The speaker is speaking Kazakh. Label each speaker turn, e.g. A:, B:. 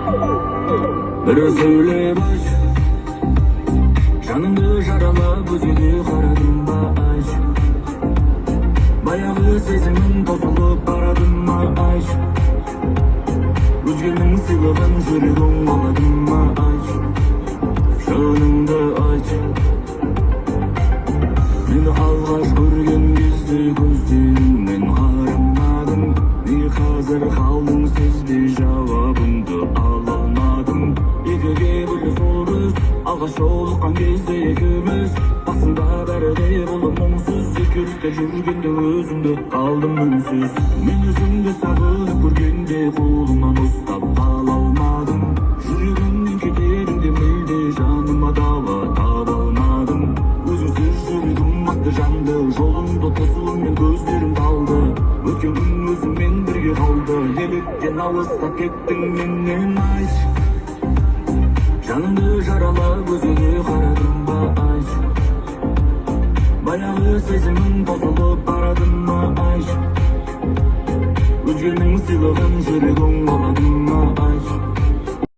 A: Bir söyle baş, canımı jaralap özüne karadım mı aç? Bayağı sezimin bozulup baradım mı aç? Özgenin sılığın жүрегің aladım mı aç? Жаныңды aç. Meni alғаш көрген кезде көздеріңнен қарамадым. Не қазір қалдың сезбей жауабыңды ала алмадым. Екіге бөлі сол біз, алғаш жолыққан кезде екеуміз. Басында бәрі де болды мұңсыз, екеулікте жүргенде өзімді қалдым үнсіз. Мен өзімді сағынып көргенде қолымнан ұстап қала алмадым. Жүрегімнен кетеріңде мүлде жаныма дауа таба алмадым. Өзіңсіз жүрегім атты жанды, жолыңды тосумен көздерім талды. Өткен күн өзіңмен бірге қалды, неліктен алыстап кеттің менен айтшы? Жанымды жаралап өзіңе қарадым ба айтшы? Баяғы сезімім бозылып барадым ма айтшы? Өзгенің сыйлығын жүрегің аладым ма айтшы?